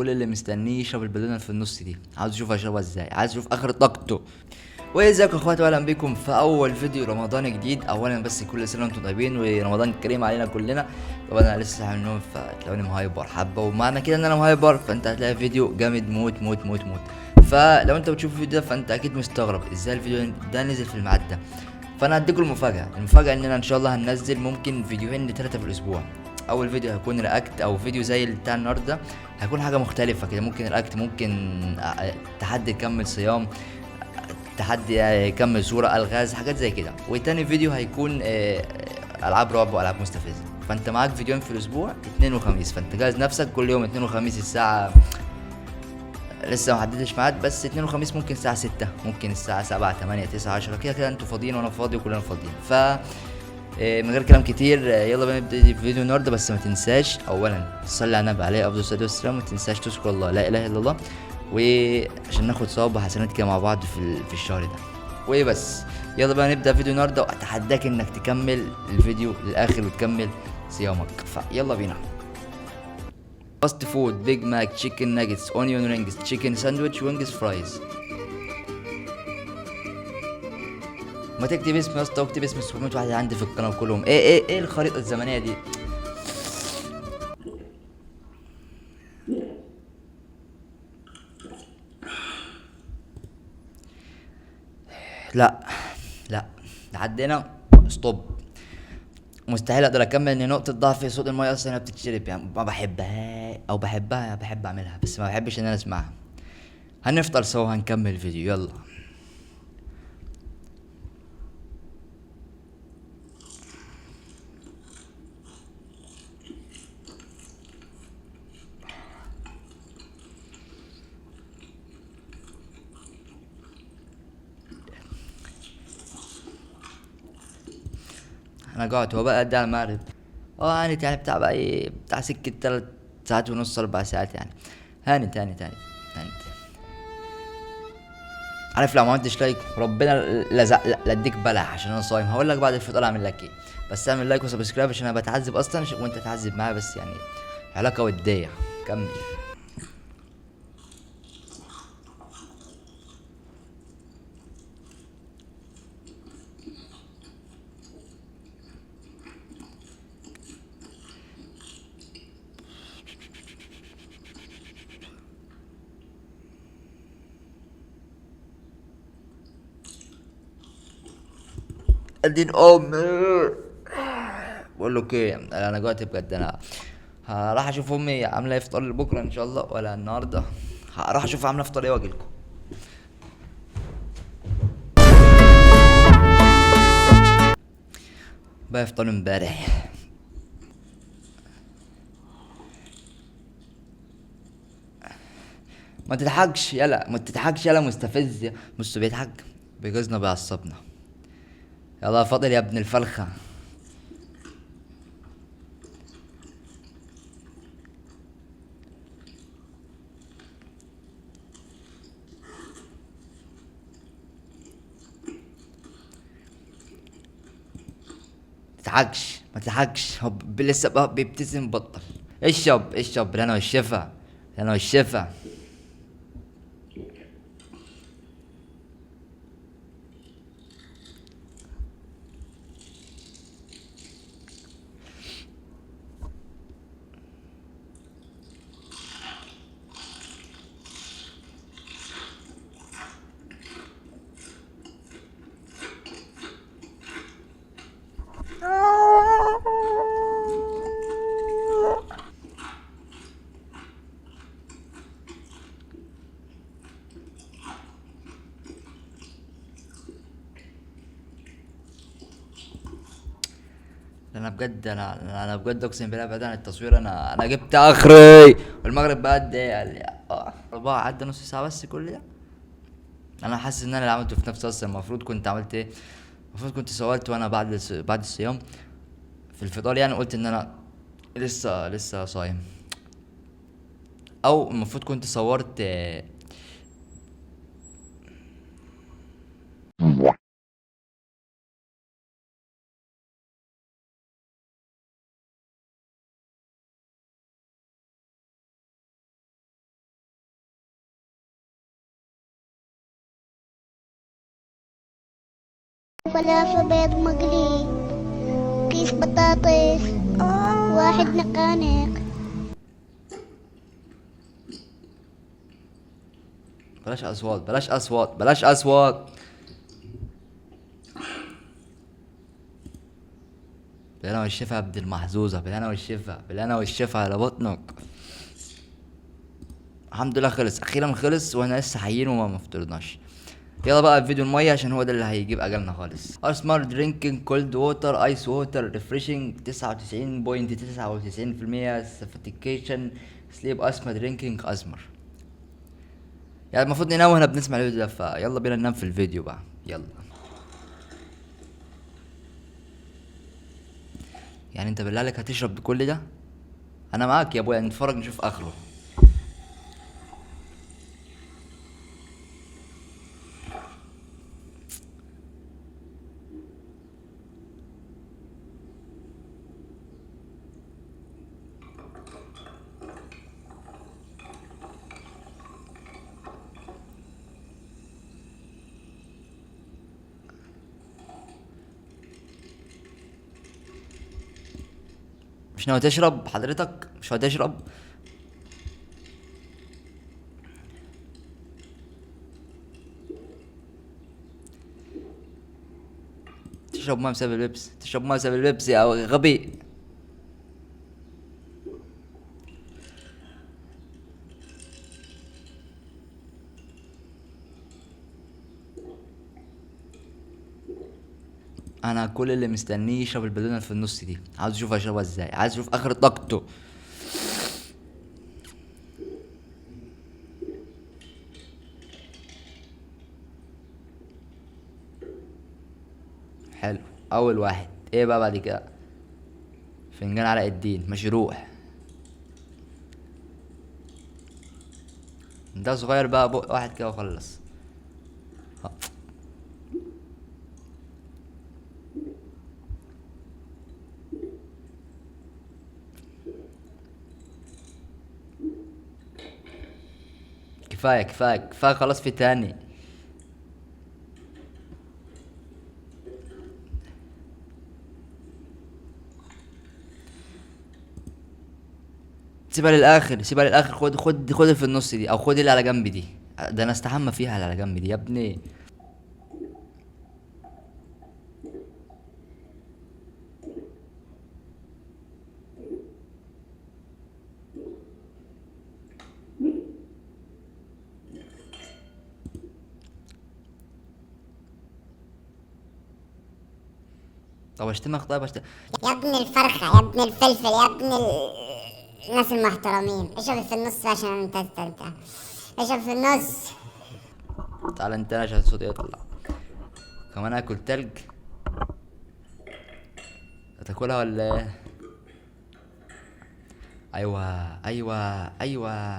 كل اللي مستنيه يشرب البالونه اللي في النص دي، عاوز اشوف اشربها ازاي، عايز اشوف اخر طاقته. وازيكم يا اخواتي، واهلا بكم في اول فيديو رمضان جديد. اولا بس كل سنه وانتم طيبين ورمضان كريم علينا كلنا. طبعا انا لسه صاحي من النوم فتلاقوني مهايبر حبه، ومعنى كده ان انا مهايبر فانت هتلاقي فيديو جامد موت موت موت موت. فلو انت بتشوف الفيديو ده فانت اكيد مستغرب ازاي الفيديو ده نزل في الميعاد ده. فانا هديكم المفاجاه اننا ان شاء الله هننزل ممكن فيديوهين لثلاثه في الاسبوع. اول فيديو هيكون رياكت او فيديو زي بتاع النهارده، هيكون حاجه مختلفه كده، ممكن رياكت، ممكن تحدي يكمل صيام، تحدي يكمل صوره، الغاز، حاجات زي كده. وتاني فيديو هيكون العاب رعب والعاب مستفزه. فانت معاك فيديوهين في الاسبوع، اثنين وخميس، فانت جهز نفسك كل يوم اثنين وخميس الساعه، لسه ما حددتش ميعاد، بس اثنين وخميس ممكن الساعه 6، ممكن الساعه 7 8 9 10 كده كده، انتوا فاضيين وانا فاضي وكلنا فاضيين. ف من غير كلام كتير يلا بينا نبدا الفيديو النهارده. بس ما تنساش اولا تصلي على النبي عليه افضل الصلاه والسلام، وما تنساش تذكر الله لا اله الا الله، وعشان ناخد ثواب وحسنات كده مع بعض في الشهر ده. وبس يلا بقى نبدا فيديو النهارده، واتحداك انك تكمل الفيديو للاخر وتكمل صيامك. فيلا بينا. فاست فود، بيج ماك، تشيكن ناجتس، اونيون رينجز، تشيكن ساندويتش، وينجز، فرايز. ما تكتب اسم يا اسطى، واكتب اسم 700 واحد عندي في القناه كلهم. ايه الخريطه الزمنيه دي؟ لا لا، لحد هنا ستوب. مستحيل اقدر اكمل ان نقطه ضعف صوت المايه اصلا بتتشرب، يعني ما بحبها او بحبها، بحب اعملها بس ما بحبش ان انا اسمعها. هنفطر سوا، هنكمل الفيديو يلا. انا قاعد هو بقى قد على المغرب. اه هانت يعني بتاع بقى ايه، بتاع سكه 3 ساعات ونص 4 ساعات يعني. هانت. عارف لو ما عملتش لايك ربنا لزق لديك بلح، عشان انا صايم. هقول لك بعد الفطار اعمل لك ايه، بس اعمل لايك وسبسكرايب عشان انا بتعذب اصلا وانت تعذب معايا، بس يعني علاقه وديه. كمل. الدين امي. بقول له ايه، انا جوعت بجد. انا راح اشوف امي عامله ايه فطار لبكره ان شاء الله، ولا النهارده. راح اشوف عامله فطار ايه واجيلكم. بقى فطار امبارح. ما تضحكش يلا، ما تضحكش يلا، مستفز. بص بيضحك، بيجوزنا بيعصبنا. يلا فاضل يا ابن الفرخه. ما تضحكش هو لسه بقى بيبتسم بطل. اشرب بالهنا والشفا، بالهنا والشفا. انا بجد اقسم بالله بعيد عن التصوير، انا جبت اخري. والمغرب بقى قد ايه؟ قال لي 4 عدى نص ساعه بس كل ده. انا حاسس ان انا اللي عملته في نفسي اصلا. المفروض كنت عملت ايه؟ المفروض كنت صورت وانا بعد الصيام في الفطار، يعني قلت ان انا لسه صايم. او المفروض كنت صورت فلافل بيض مقلي، كيس بطاطس، واحد نقانق. بلاش اصوات، بلاش اصوات، بلاش اصوات. بالهنا والشفا يا ابن المحظوظة، بالهنا والشفا، بالهنا والشفا على بطنك. الحمد لله خلص، اخيرا خلص واحنا لسه حيين وما مفطرناش. يلا بقى فيديو المية عشان هو ده اللي هيجيب اجلنا خالص. اسمر درينكينج كولد ووتر ايس ووتر ريفريشنج 99.99% سفاتيكيشن سليب اسمر درينكينج اسمر. يعني المفروض ننام واحنا بنسمع الفيديو ده، فيلا بينا ننام في الفيديو بقى، يلا. يعني انت بالله عليك هتشرب بكل ده؟ انا معاك يا ابويا، نتفرج نشوف اخره. مش ناوي تشرب حضرتك؟ مش ناوي تشرب؟ تشرب ميه بسبب اللبس، تشرب ميه بسبب اللبس يا غبي. انا كل اللي مستنيه يشرب البالونه اللي في النص دي، عاوز اشوف هيشربها ازاي، عايز اشوف اخر طاقته. حلو. اول واحد ايه بقى بعد كده؟ فنجان علاء الدين مشروح. ده صغير بقى، بق واحد كده وخلص. ها. كفايه كفايه كفايه خلاص، في تاني. سيبها للاخر، سيبها للاخر. خد اللي في النص دي، او خد اللي على جنب دي. ده انا استحمى فيها اللي على جنب دي يا ابني. طب اشتمك، طيب اشتمك. يا ابن الفرخة، يا ابن الفلفل، يا ابن الناس المحترمين، اشرب في النص عشان انت اشرب في النص. تعالى انت عشان الصوت يطلع. كمان اكل تلج. هتاكلها ولا ايه؟ ايوه ايوه ايوه.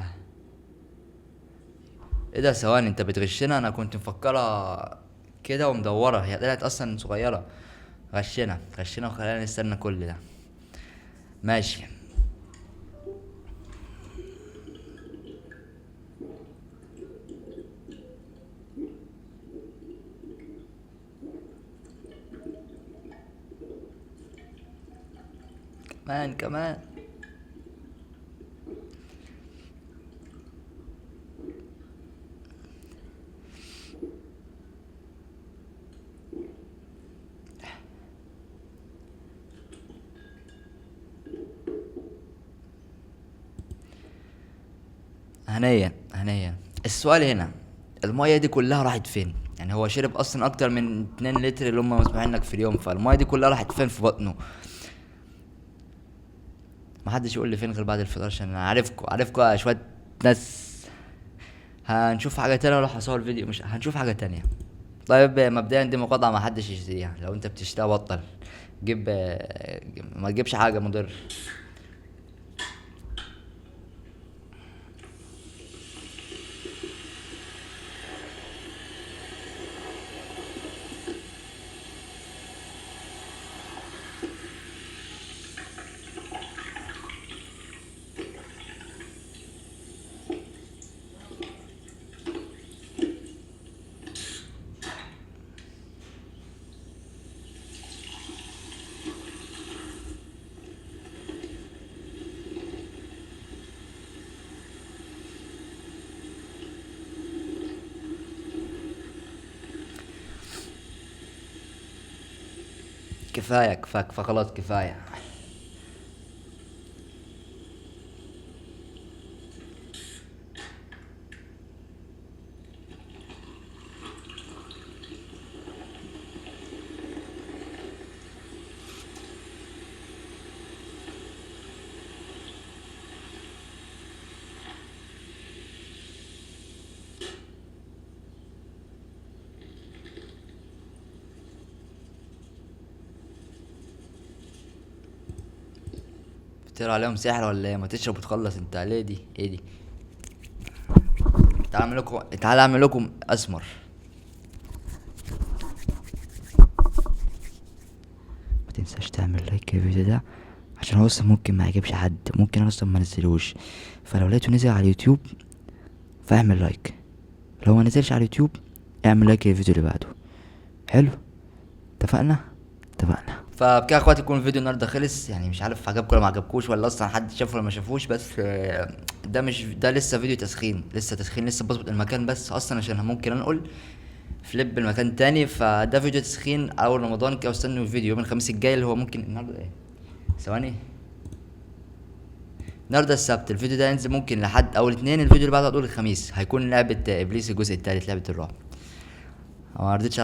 ايه ده؟ ثواني، انت بتغشنا؟ انا كنت مفكرها كده ومدورة، هي طلعت اصلا صغيرة. غشنا غشنا وخلينا نستنى كل ده. ماشي. كمان كمان. هنيا هنيا. السؤال هنا، المية دي كلها راحت فين؟ يعني هو شرب اصلا اكتر من 2 لتر اللي هم مسموحين لك في اليوم، فالمية دي كلها راحت فين في بطنه؟ محدش يقول لي فين غير بعد الفطار، عشان انا عارفكوا يا شوية ناس. هنشوف حاجة تانية ولا هصور فيديو؟ مش هنشوف حاجة تانية. طيب مبدئيا دي مقاطعة ما حدش يشتريها، لو انت بتشتريها بطل. جيب، ما تجيبش حاجة مضر. كفايه كفايه كفايه خلاص كفايه. بتقرا عليهم سحر ولا ايه؟ ما تشرب وتخلص انت ليه؟ دي ايه دي؟ تعال اعمل لكم اسمر. ما تنساش تعمل لايك للفيديو ده عشان هو اصلا ممكن ما يعجبش حد، ممكن انا اصلا ما نزلوش، فلو لقيته نزل على اليوتيوب فاعمل لايك، لو ما نزلش على اليوتيوب اعمل لايك للفيديو اللي بعده. حلو، اتفقنا. فبكده يا اخواتي يكون الفيديو النهارده خلص. يعني مش عارف عجبكم ولا ما عجبكوش، ولا اصلا حد شافه ولا ما شافوش، بس ده مش ده لسه فيديو تسخين، لسه بظبط المكان بس اصلا عشان ممكن انقل فليب المكان تاني. فده فيديو تسخين اول رمضان كده، واستنوا الفيديو يوم الخميس الجاي اللي هو ممكن النهارده ايه، ثواني، النهارده السبت. الفيديو ده ينزل ممكن لحد اول اتنين، الفيديو اللي بعده هتقول الخميس هيكون لعبة ابليس الجزء التالت، لعبة الرعب. ما رضيتش